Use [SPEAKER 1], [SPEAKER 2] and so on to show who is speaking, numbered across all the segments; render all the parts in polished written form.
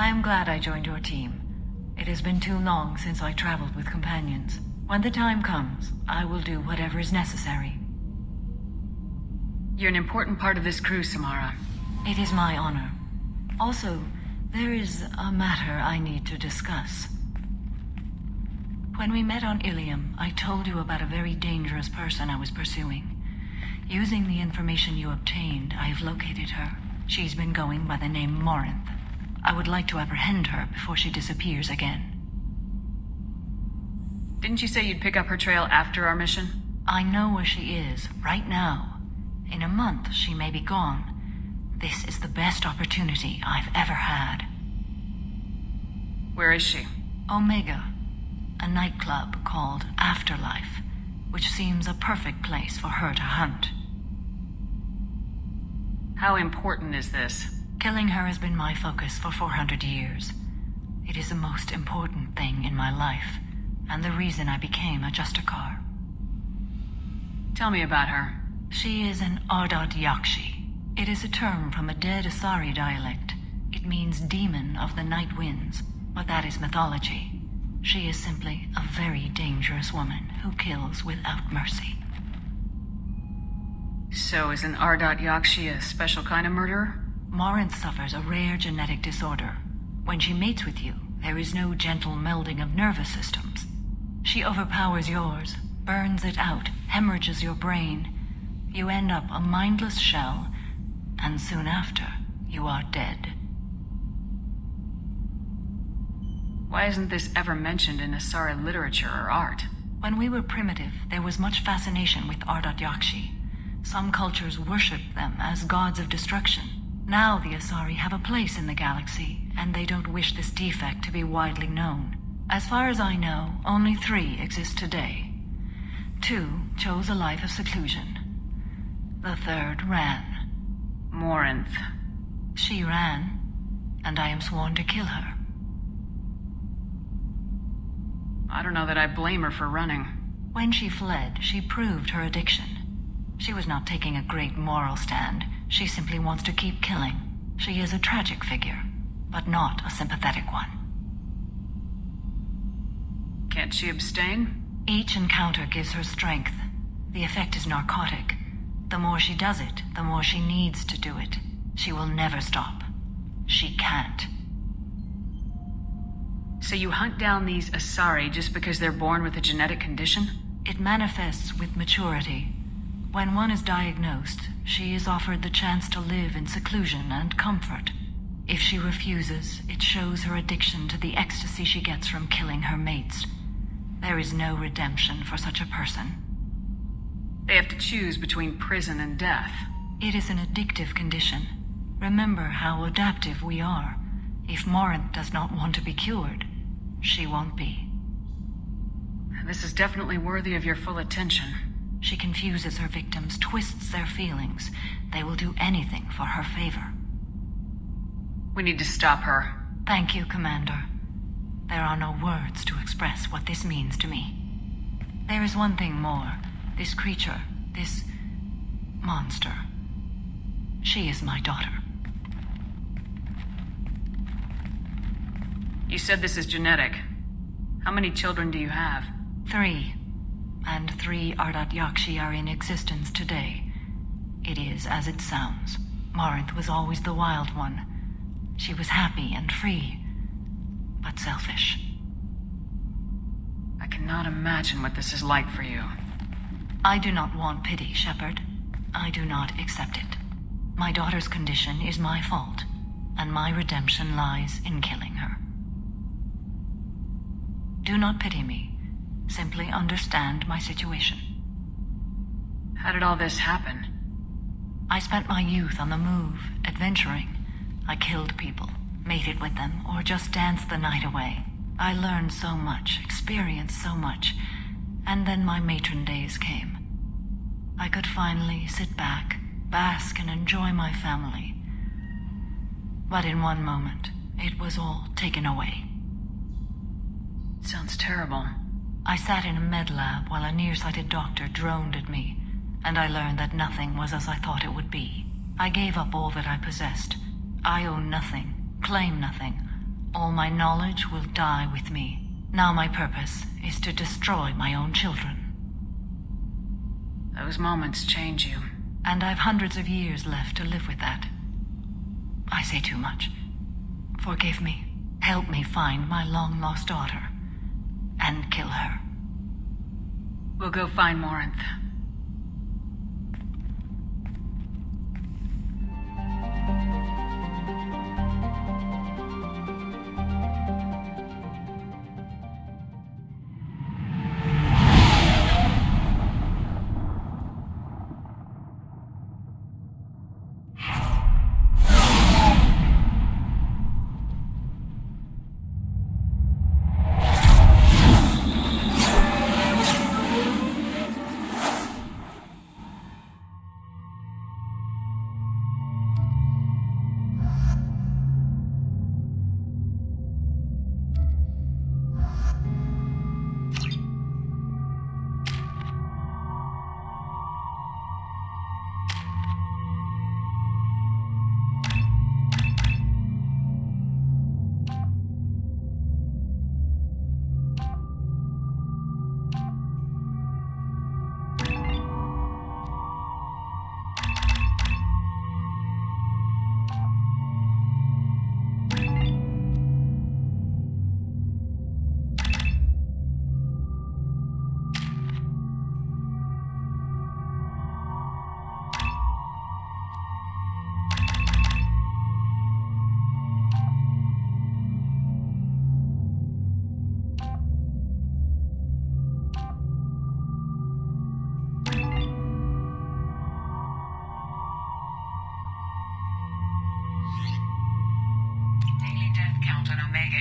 [SPEAKER 1] I am glad I joined your team. It has been too long since I traveled with companions. When the time comes, I will do whatever is necessary.
[SPEAKER 2] You're an important part of this crew, Samara.
[SPEAKER 1] It is my honor. Also, there is a matter I need to discuss. When we met on Ilium, I told you about a very dangerous person I was pursuing. Using the information you obtained, I have located her. She's been going by the name Morinth. I would like to apprehend her before she disappears again.
[SPEAKER 2] Didn't you say you'd pick up her trail after our mission?
[SPEAKER 1] I know where she is, right now. In a month, she may be gone. This is the best opportunity I've ever had.
[SPEAKER 2] Where is she?
[SPEAKER 1] Omega, a nightclub called Afterlife, which seems a perfect place for her to hunt.
[SPEAKER 2] How important is this?
[SPEAKER 1] Killing her has been my focus for 400 years. It is the most important thing in my life, and the reason I became a Justicar.
[SPEAKER 2] Tell me about her.
[SPEAKER 1] She is an Ardat-Yakshi. It is a term from a dead Asari dialect. It means demon of the night winds, but that is mythology. She is simply a very dangerous woman who kills without mercy.
[SPEAKER 2] So is an Ardat-Yakshi a special kind of murderer?
[SPEAKER 1] Morinth suffers a rare genetic disorder. When she mates with you, there is no gentle melding of nervous systems. She overpowers yours, burns it out, hemorrhages your brain. You end up a mindless shell, and soon after, you are dead.
[SPEAKER 2] Why isn't this ever mentioned in Asari literature or art?
[SPEAKER 1] When we were primitive, there was much fascination with Ardat-Yakshi. Some cultures worshipped them as gods of destruction. Now the Asari have a place in the galaxy, and they don't wish this defect to be widely known. As far as I know, only 3 exist today. 2 chose a life of seclusion. The 3rd ran.
[SPEAKER 2] Morinth.
[SPEAKER 1] She ran, and I am sworn to kill her.
[SPEAKER 2] I don't know that I blame her for running.
[SPEAKER 1] When she fled, she proved her addiction. She was not taking a great moral stand. She simply wants to keep killing. She is a tragic figure, but not a sympathetic one.
[SPEAKER 2] Can't she abstain?
[SPEAKER 1] Each encounter gives her strength. The effect is narcotic. The more she does it, the more she needs to do it. She will never stop. She can't.
[SPEAKER 2] So you hunt down these Asari just because they're born with a genetic condition?
[SPEAKER 1] It manifests with maturity. When one is diagnosed, she is offered the chance to live in seclusion and comfort. If she refuses, it shows her addiction to the ecstasy she gets from killing her mates. There is no redemption for such a person.
[SPEAKER 2] They have to choose between prison and death.
[SPEAKER 1] It is an addictive condition. Remember how adaptive we are. If Morinth does not want to be cured, she won't be.
[SPEAKER 2] This is definitely worthy of your full attention.
[SPEAKER 1] She confuses her victims, twists their feelings. They will do anything for her favor.
[SPEAKER 2] We need to stop her.
[SPEAKER 1] Thank you, Commander. There are no words to express what this means to me. There is one thing more. This creature, this monster. She is my daughter.
[SPEAKER 2] You said this is genetic. How many children do you have?
[SPEAKER 1] 3. And 3 Ardat-Yakshi are in existence today. It is as it sounds. Morinth was always the wild one. She was happy and free, but selfish.
[SPEAKER 2] I cannot imagine what this is like for you.
[SPEAKER 1] I do not want pity, Shepard. I do not accept it. My daughter's condition is my fault, and my redemption lies in killing her. Do not pity me. Simply understand my situation.
[SPEAKER 2] How did all this happen?
[SPEAKER 1] I spent my youth on the move, adventuring. I killed people, mated with them, or just danced the night away. I learned so much, experienced so much, and then my matron days came. I could finally sit back, bask, and enjoy my family. But in one moment, it was all taken away.
[SPEAKER 2] It sounds terrible.
[SPEAKER 1] I sat in a med lab while a nearsighted doctor droned at me, and I learned that nothing was as I thought it would be. I gave up all that I possessed. I own nothing, claim nothing. All my knowledge will die with me. Now my purpose is to destroy my own children.
[SPEAKER 2] Those moments change you.
[SPEAKER 1] And I've hundreds of years left to live with that. I say too much. Forgive me. Help me find my long-lost daughter. And kill her.
[SPEAKER 2] We'll go find Morinth.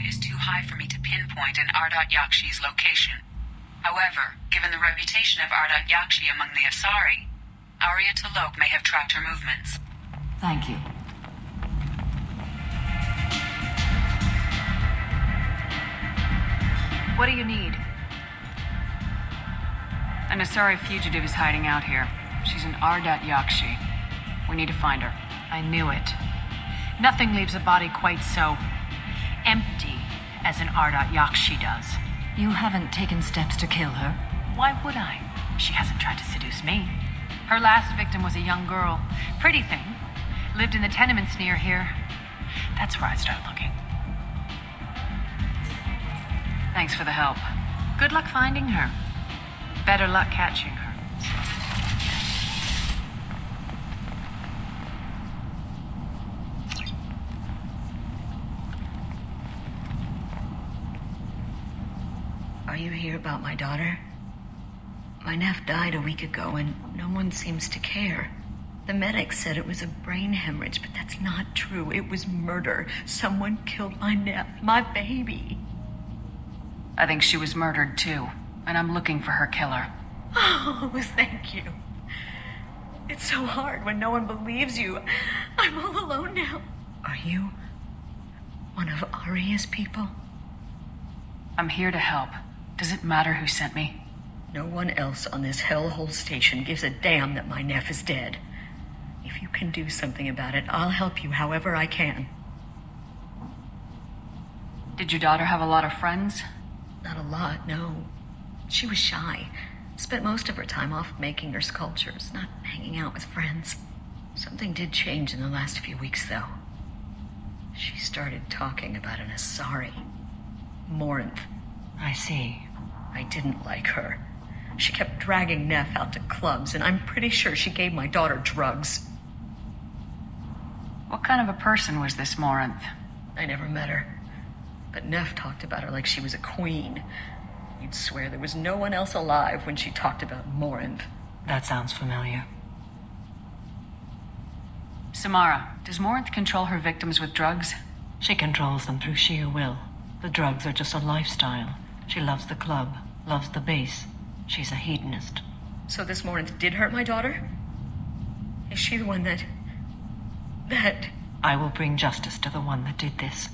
[SPEAKER 2] Is too high for me to pinpoint an Ardat-Yakshi's location. However, given the reputation of Ardat-Yakshi among the Asari, Aria may have tracked her movements.
[SPEAKER 1] Thank you.
[SPEAKER 2] What do you need? An Asari fugitive is hiding out here. She's an Ardat-Yakshi. We need to find her.
[SPEAKER 3] I knew it. Nothing leaves a body quite so empty as an Ardat-Yakshi does.
[SPEAKER 1] You haven't taken steps to kill her?
[SPEAKER 3] Why would I? She hasn't tried to seduce me. Her last victim was a young girl. Pretty thing. Lived in the tenements near here. That's where I'd start looking.
[SPEAKER 2] Thanks for the help.
[SPEAKER 3] Good luck finding her. Better luck catching her.
[SPEAKER 4] Are you here about my daughter? My nephew died a week ago and no one seems to care. The medic said it was a brain hemorrhage, but that's not true. It was murder. Someone killed my nephew, my baby.
[SPEAKER 2] I think she was murdered too, and I'm looking for her killer.
[SPEAKER 4] Oh, thank you. It's so hard when no one believes you. I'm all alone now. Are you one of Aria's people?
[SPEAKER 2] I'm here to help. Does it matter who sent me?
[SPEAKER 4] No one else on this hellhole station gives a damn that my nephew is dead. If you can do something about it, I'll help you however I can.
[SPEAKER 2] Did your daughter have a lot of friends?
[SPEAKER 4] Not a lot, no. She was shy. Spent most of her time off making her sculptures, not hanging out with friends. Something did change in the last few weeks, though. She started talking about an Asari. Morinth.
[SPEAKER 1] I see.
[SPEAKER 4] I didn't like her. She kept dragging Neff out to clubs, and I'm pretty sure she gave my daughter drugs.
[SPEAKER 2] What kind of a person was this Morinth?
[SPEAKER 4] I never met her. But Neff talked about her like she was a queen. You'd swear there was no one else alive when she talked about Morinth.
[SPEAKER 1] That sounds familiar.
[SPEAKER 2] Samara, does Morinth control her victims with drugs?
[SPEAKER 1] She controls them through sheer will. The drugs are just a lifestyle. She loves the club, loves the base. She's a hedonist.
[SPEAKER 4] So this Morinth did hurt my daughter? Is she the one that...
[SPEAKER 1] I will bring justice to the one that did this.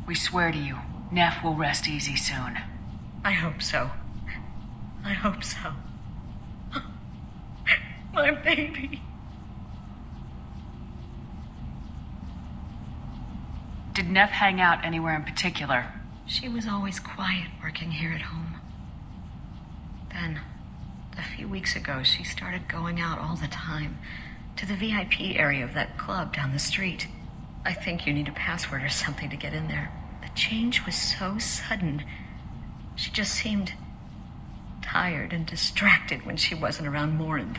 [SPEAKER 2] We swear to you, Neff will rest easy soon.
[SPEAKER 4] I hope so. I hope so. My baby.
[SPEAKER 3] Did Neff hang out anywhere in particular?
[SPEAKER 4] She was always quiet working here at home. Then, a few weeks ago, she started going out all the time to the VIP area of that club down the street. I think you need a password or something to get in there. The change was so sudden. She just seemed tired and distracted when she wasn't around Morinth.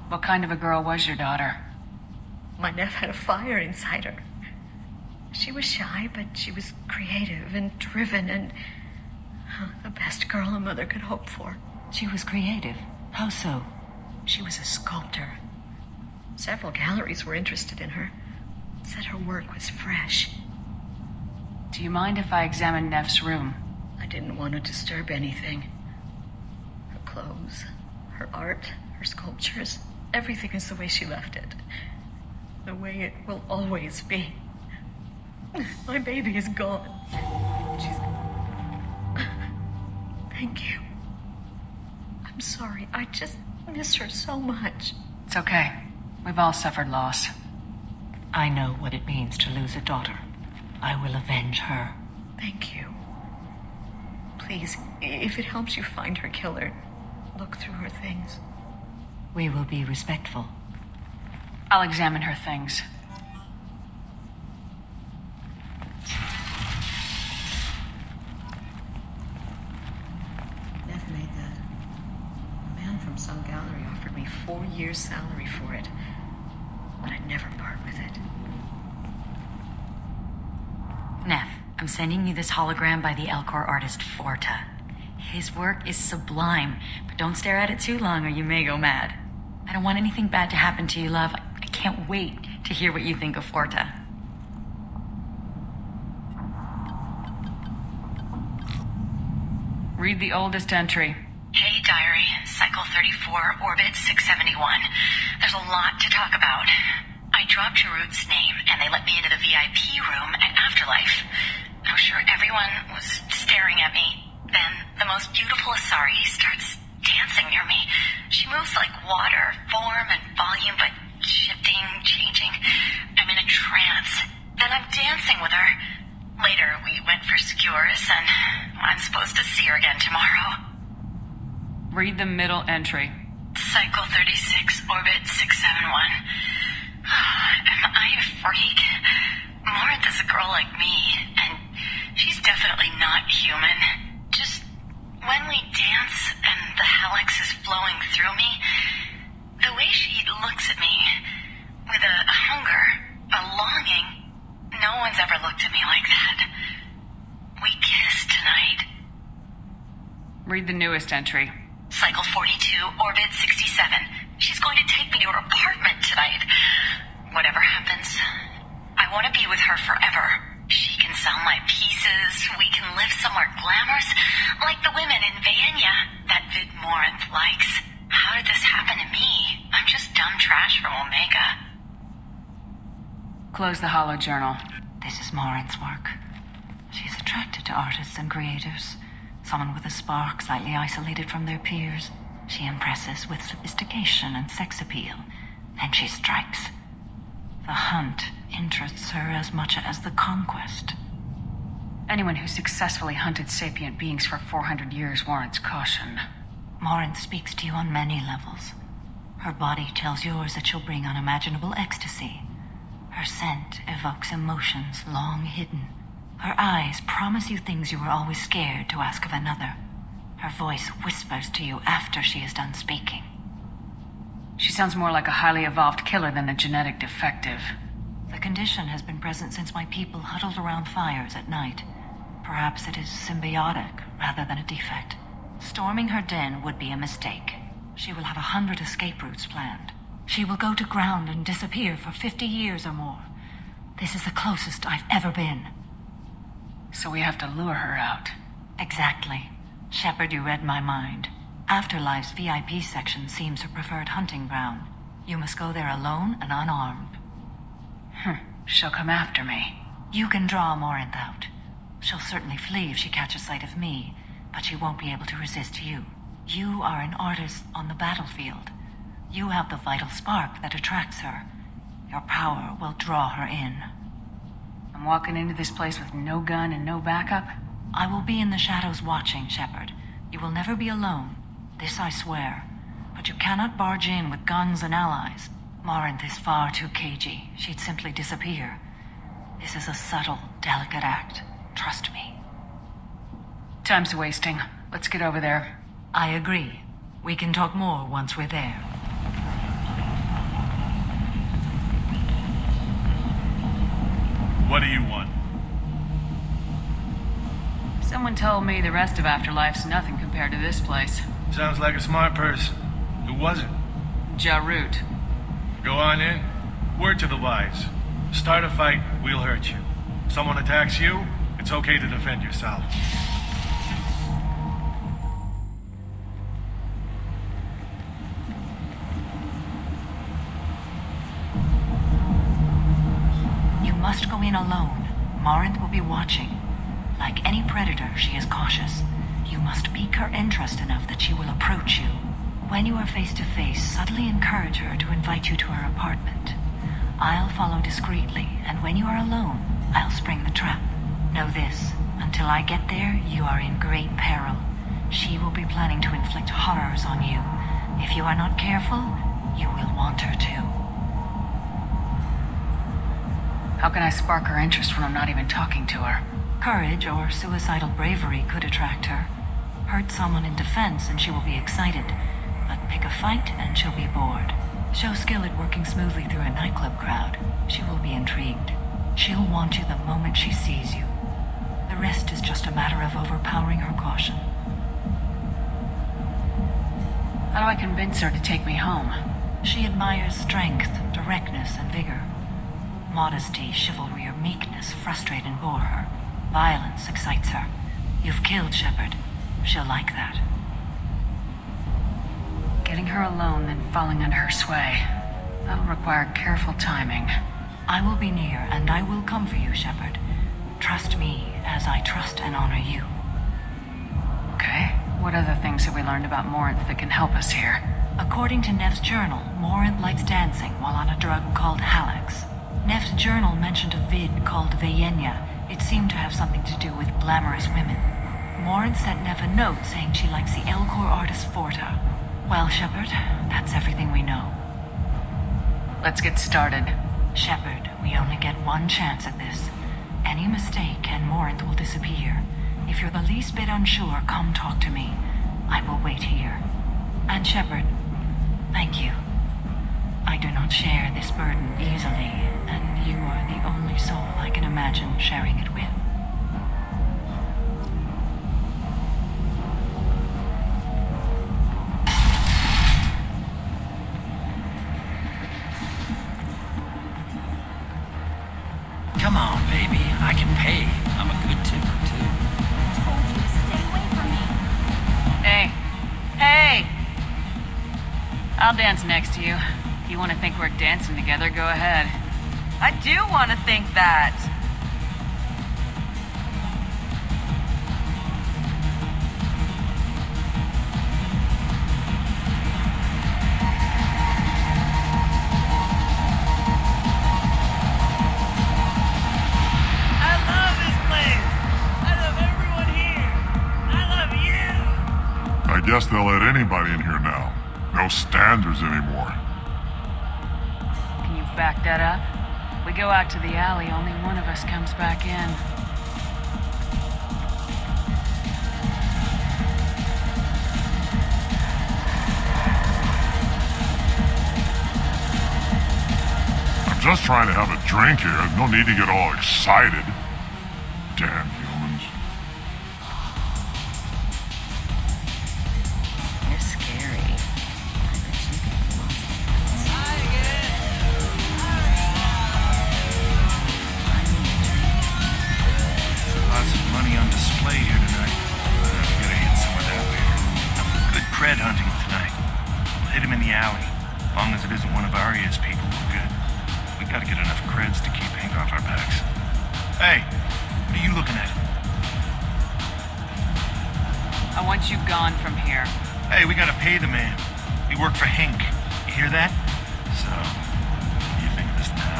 [SPEAKER 3] What kind of a girl was your daughter?
[SPEAKER 4] My Neff had a fire inside her. She was shy, but she was creative and driven and the best girl a mother could hope for.
[SPEAKER 1] She was creative. How so?
[SPEAKER 4] She was a sculptor. Several galleries were interested in her. Said her work was fresh.
[SPEAKER 3] Do you mind if I examine Neff's room?
[SPEAKER 4] I didn't want to disturb anything. Her clothes, her art, her sculptures, everything is the way she left it. The way it will always be. My baby is gone. She's... Thank you. I'm sorry. I just miss her so much.
[SPEAKER 3] It's okay. We've all suffered loss.
[SPEAKER 1] I know what it means to lose a daughter. I will avenge her.
[SPEAKER 4] Thank you. Please, if it helps you find her killer, look through her things.
[SPEAKER 1] We will be respectful.
[SPEAKER 3] I'll examine her things.
[SPEAKER 4] Neff made that. A man from some gallery offered me 4 years' salary for it, but I'd never part with it.
[SPEAKER 1] Neff, I'm sending you this hologram by the Elcor artist Forta. His work is sublime, but don't stare at it too long or you may go mad. I don't want anything bad to happen to you, love. I can't wait to hear what you think of Forta.
[SPEAKER 3] Read the oldest entry.
[SPEAKER 5] Hey, Diary. Cycle 34, Orbit 671. There's a lot to talk about. I dropped Jarut's name, and they let me into the VIP room at Afterlife. I'm sure everyone was staring at me. Then, the most beautiful Asari starts dancing near me. She moves like water, form and volume, but shifting, changing. I'm in a trance. Then I'm dancing with her. Later, we went for skewers, and I'm supposed to see her again tomorrow.
[SPEAKER 3] Read the middle entry.
[SPEAKER 5] Cycle 36, Orbit 671. Am I a freak? Morinth is a girl like me, and she's definitely not human. Just when we dance and the helix is flowing through me, the way she looks at me with a hunger, a longing, no one's ever looked at me like that. We kissed tonight.
[SPEAKER 3] Read the newest entry.
[SPEAKER 5] Cycle 42, Orbit 67. She's going to take me to her apartment tonight. Whatever happens, I want to be with her forever. She can sell my pieces. We can live somewhere glamorous, like the women in Vanya that Vid Morinth likes. How did this happen to me? I'm just dumb trash from Omega.
[SPEAKER 3] Close the hollow journal.
[SPEAKER 1] This is Morinth's work. She's attracted to artists and creators. Someone with a spark, slightly isolated from their peers. She impresses with sophistication and sex appeal. Then she strikes. The hunt interests her as much as the conquest.
[SPEAKER 3] Anyone who successfully hunted sapient beings for 400 years warrants caution.
[SPEAKER 1] Morinth speaks to you on many levels. Her body tells yours that she'll bring unimaginable ecstasy. Her scent evokes emotions long hidden. Her eyes promise you things you were always scared to ask of another. Her voice whispers to you after she is done speaking.
[SPEAKER 3] She sounds more like a highly evolved killer than a genetic defective.
[SPEAKER 1] The condition has been present since my people huddled around fires at night. Perhaps it is symbiotic rather than a defect. Storming her den would be a mistake. She will have 100 escape routes planned. She will go to ground and disappear for 50 years or more. This is the closest I've ever been.
[SPEAKER 3] So we have to lure her out.
[SPEAKER 1] Exactly. Shepard, you read my mind. Afterlife's VIP section seems her preferred hunting ground. You must go there alone and unarmed.
[SPEAKER 3] She'll come after me.
[SPEAKER 1] You can draw Morinth out. She'll certainly flee if she catches sight of me, but she won't be able to resist you. You are an artist on the battlefield. You have the vital spark that attracts her. Your power will draw her in.
[SPEAKER 3] I'm walking into this place with no gun and no backup?
[SPEAKER 1] I will be in the shadows watching, Shepard. You will never be alone. This I swear. But you cannot barge in with guns and allies. Morinth is far too cagey. She'd simply disappear. This is a subtle, delicate act. Trust me.
[SPEAKER 3] Time's wasting. Let's get over there.
[SPEAKER 1] I agree. We can talk more once we're there.
[SPEAKER 6] What do you want?
[SPEAKER 3] Someone told me the rest of Afterlife's nothing compared to this place.
[SPEAKER 6] Sounds like a smart person. Who was it?
[SPEAKER 3] Jarut.
[SPEAKER 6] Go on in. Word to the wise. Start a fight, we'll hurt you. Someone attacks you, it's okay to defend yourself.
[SPEAKER 1] You must go in alone. Morinth will be watching. Like any predator, she is cautious. You must pique her interest enough that she will approach you. When you are face to face, subtly encourage her to invite you to her apartment. I'll follow discreetly, and when you are alone, I'll spring the trap. Know this, until I get there, you are in great peril. She will be planning to inflict horrors on you. If you are not careful, you will want her to.
[SPEAKER 3] How can I spark her interest when I'm not even talking to her?
[SPEAKER 1] Courage or suicidal bravery could attract her. Hurt someone in defense and she will be excited, but pick a fight and she'll be bored. Show skill at working smoothly through a nightclub crowd. She will be intrigued. She'll want you the moment she sees you. The rest is just a matter of overpowering her caution.
[SPEAKER 3] How do I convince her to take me home?
[SPEAKER 1] She admires strength, directness, and vigor. Modesty, chivalry, or meekness frustrate and bore her. Violence excites her. You've killed Shepard. She'll like that.
[SPEAKER 3] Getting her alone, then falling under her sway. That'll require careful timing.
[SPEAKER 1] I will be near, and I will come for you, Shepard. Trust me, as I trust and honor you.
[SPEAKER 3] Okay. What other things have we learned about Morinth that can help us here?
[SPEAKER 1] According to Neff's journal, Morinth likes dancing while on a drug called Halax. Neff's journal mentioned a vid called Vayenya. It seemed to have something to do with glamorous women. Morinth sent Neff a note saying she likes the Elcor artist Forta. Well, Shepard, that's everything we know.
[SPEAKER 3] Let's get started.
[SPEAKER 1] Shepard, we only get one chance at this. Any mistake and Morinth will disappear. If you're the least bit unsure, come talk to me. I will wait here. And Shepard, thank you. I do not share this burden easily, and you are the only soul I can imagine sharing it with.
[SPEAKER 7] Come on, baby. I can pay. I'm a good tipper, too.
[SPEAKER 8] Told you to stay away from me.
[SPEAKER 3] Hey. Hey! I'll dance next to you. If you want to think we're dancing together, go ahead.
[SPEAKER 9] I do want to think that. I love this place. I love everyone here. I love you.
[SPEAKER 10] I guess they'll let anybody in here now. No standards anymore.
[SPEAKER 3] Can you back that up? We go out to the alley, only one of us comes back in.
[SPEAKER 10] I'm just trying to have a drink here. No need to get all excited. Damn humans.
[SPEAKER 4] You're scary. I bet you can have lots of
[SPEAKER 6] Lots of money on display here tonight. We gotta hit some of that later. Good cred hunting tonight. We'll hit him in the alley. As long as it isn't one of Aria's people, we're good. We gotta get enough creds to keep ink off our backs. Hey, what are you looking at?
[SPEAKER 3] I want you gone from here.
[SPEAKER 6] Hey, we gotta pay the man. We work for Hink. You hear that? So, what do you think of this now?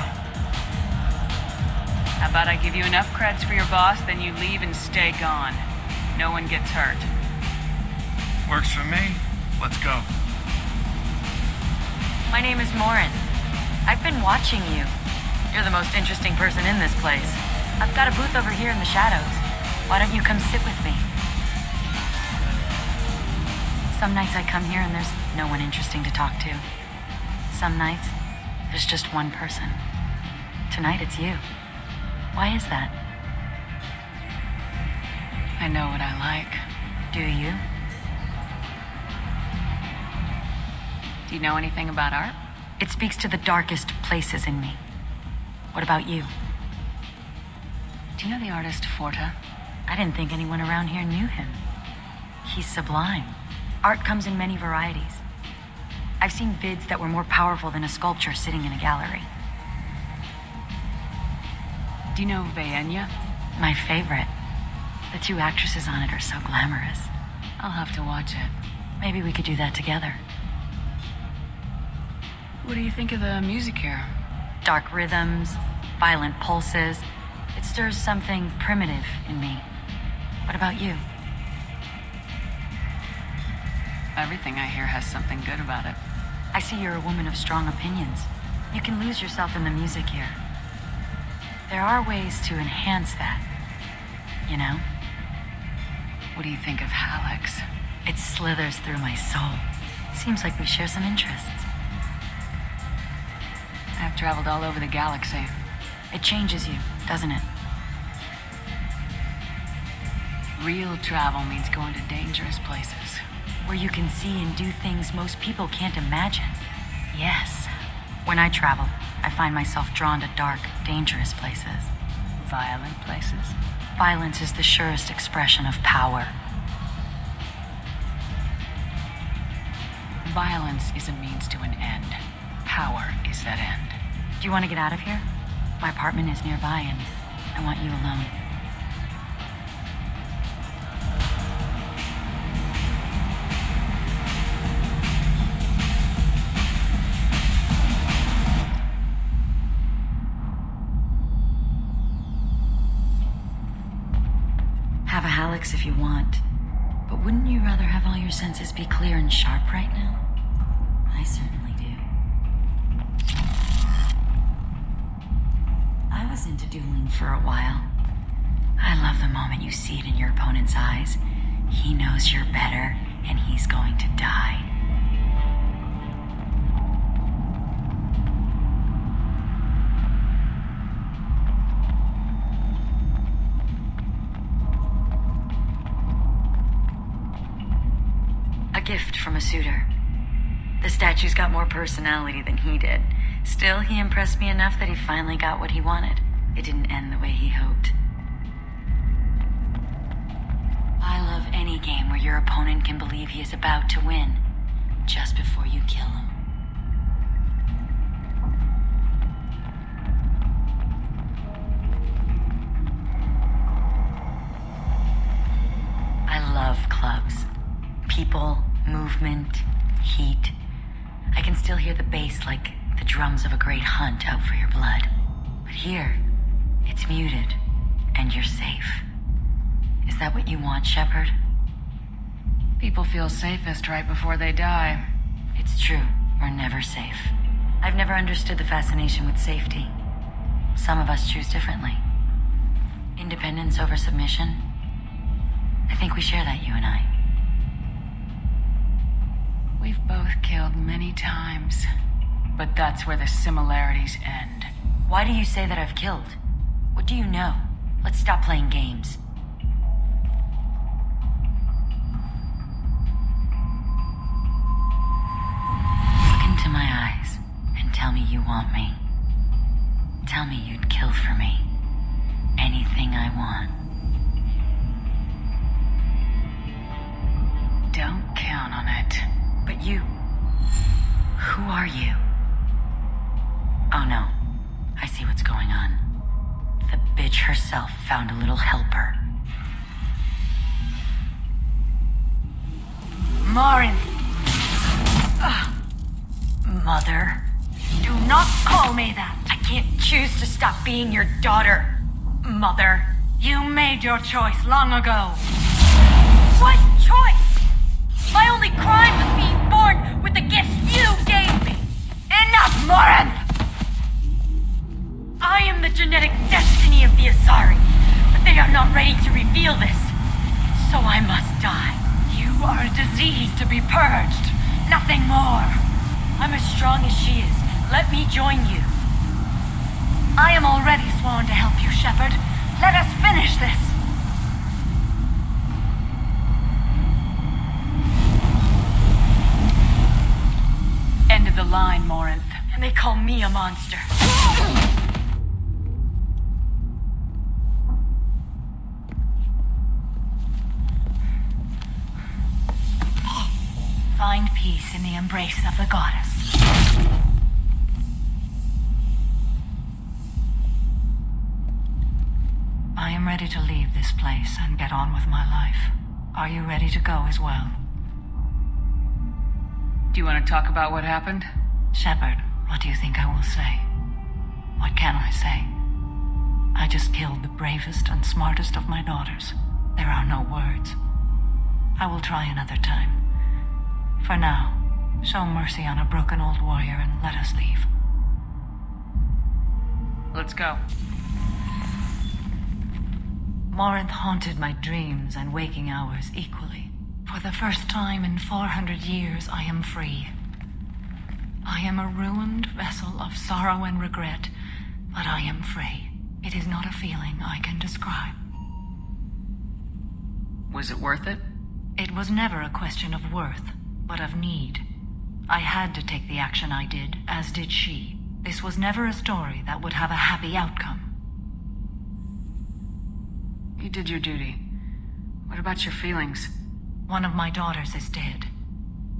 [SPEAKER 3] How about I give you enough creds for your boss, then you leave and stay gone. No one gets hurt.
[SPEAKER 6] Works for me. Let's go.
[SPEAKER 1] My name is Morinth. I've been watching you. You're the most interesting person in this place. I've got a booth over here in the shadows. Why don't you come sit with me? Some nights I come here and there's no one interesting to talk to. Some nights, there's just one person. Tonight it's you. Why is that?
[SPEAKER 3] I know what I like.
[SPEAKER 1] Do you?
[SPEAKER 3] Do you know anything about art?
[SPEAKER 1] It speaks to the darkest places in me. What about you?
[SPEAKER 3] Do you know the artist Forta?
[SPEAKER 1] I didn't think anyone around here knew him. He's sublime. Art comes in many varieties. I've seen vids that were more powerful than a sculpture sitting in a gallery.
[SPEAKER 3] Do you know Vaenya?
[SPEAKER 1] My favorite. The two actresses on it are so glamorous.
[SPEAKER 3] I'll have to watch it.
[SPEAKER 1] Maybe we could do that together.
[SPEAKER 3] What do you think of the music here?
[SPEAKER 1] Dark rhythms, violent pulses. It stirs something primitive in me. What about you?
[SPEAKER 3] Everything I hear has something good about it.
[SPEAKER 1] I see you're a woman of strong opinions. You can lose yourself in the music here. There are ways to enhance that, you know?
[SPEAKER 3] What do you think of Hallex?
[SPEAKER 1] It slithers through my soul. Seems like we share some interests.
[SPEAKER 3] I've traveled all over the galaxy.
[SPEAKER 1] It changes you, doesn't it?
[SPEAKER 3] Real travel means going to dangerous places.
[SPEAKER 1] Where you can see and do things most people can't imagine. Yes. When I travel, I find myself drawn to dark, dangerous places.
[SPEAKER 3] Violent places?
[SPEAKER 1] Violence is the surest expression of power.
[SPEAKER 3] Violence is a means to an end. Power is that end.
[SPEAKER 1] Do you want to get out of here? My apartment is nearby and I want you alone. Have a Hallex if you want, but wouldn't you rather have all your senses be clear and sharp right now? I certainly do. I was into dueling for a while. I love the moment you see it in your opponent's eyes. He knows you're better, and he's going to die. A gift from a suitor. The statue's got more personality than he did. Still, he impressed me enough that he finally got what he wanted. It didn't end the way he hoped. I love any game where your opponent can believe he is about to win, just before you kill him. I love clubs. People, movement, heat. I can still hear the bass like the drums of a great hunt out for your blood. But here, it's muted, and you're safe. Is that what you want, Shepard?
[SPEAKER 3] People feel safest right before they die.
[SPEAKER 1] It's true, we're never safe. I've never understood the fascination with safety. Some of us choose differently. Independence over submission. I think we share that, you and I.
[SPEAKER 3] We've both killed many times, but that's where the similarities end.
[SPEAKER 1] Why do you say that I've killed? What do you know? Let's stop playing games. Look into my eyes and tell me you want me. Tell me you'd kill for me. Anything I want.
[SPEAKER 3] Don't count on it.
[SPEAKER 1] But you... Who are you? Oh no. I see what's going on. The bitch herself found a little helper. Morinth! Mother. Do not call me that. I can't choose to stop being your daughter. Mother, you made your choice long ago. What choice? My only crime was being born with the gifts you gave me. Enough, Morinth! I am the genetic destiny of the Asari, but they are not ready to reveal this. So I must die. You are a disease to be purged. Nothing more. I'm as strong as she is. Let me join you. I am already sworn to help you, Shepard. Let us finish this.
[SPEAKER 3] End of the line, Morinth.
[SPEAKER 1] And they call me a monster. Find peace in the embrace of the goddess. I am ready to leave this place and get on with my life. Are you ready to go as well?
[SPEAKER 3] Do you want to talk about what happened?
[SPEAKER 1] Shepard, what do you think I will say? What can I say? I just killed the bravest and smartest of my daughters. There are no words. I will try another time. For now, show mercy on a broken old warrior and let us leave.
[SPEAKER 3] Let's go.
[SPEAKER 1] Morinth haunted my dreams and waking hours equally. For the first time in 400 years, I am free. I am a ruined vessel of sorrow and regret, but I am free. It is not a feeling I can describe.
[SPEAKER 3] Was it worth it?
[SPEAKER 1] It was never a question of worth, but of need. I had to take the action I did, as did she. This was never a story that would have a happy outcome.
[SPEAKER 3] You did your duty. What about your feelings?
[SPEAKER 1] One of my daughters is dead.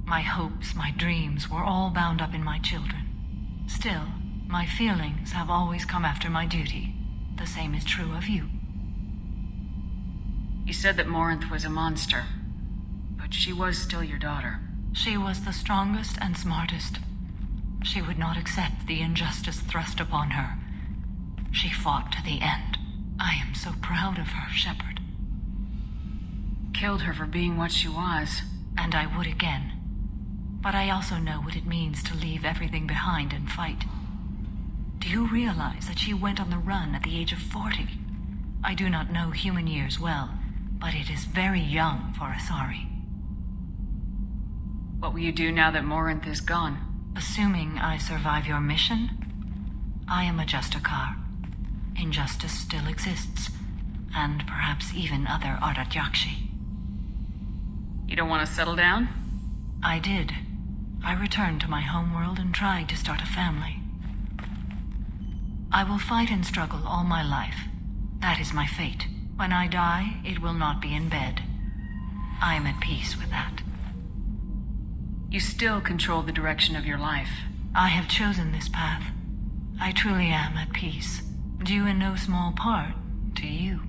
[SPEAKER 1] My hopes, my dreams were all bound up in my children. Still, my feelings have always come after my duty. The same is true of you.
[SPEAKER 3] You said that Morinth was a monster, but she was still your daughter.
[SPEAKER 1] She was the strongest and smartest. She would not accept the injustice thrust upon her. She fought to the end. I am so proud of her, Shepard.
[SPEAKER 3] Killed her for being what she was.
[SPEAKER 1] And I would again. But I also know what it means to leave everything behind and fight. Do you realize that she went on the run at the age of 40? I do not know human years well, but it is very young for Asari.
[SPEAKER 3] What will you do now that Morinth is gone?
[SPEAKER 1] Assuming I survive your mission, I am a Justicar. Injustice still exists, and perhaps even other Ardat-Yakshi.
[SPEAKER 3] You don't want to settle down?
[SPEAKER 1] I did. I returned to my homeworld and tried to start a family. I will fight and struggle all my life. That is my fate. When I die, it will not be in bed. I am at peace with that.
[SPEAKER 3] You still control the direction of your life.
[SPEAKER 1] I have chosen this path. I truly am at peace. Due in no small part to you.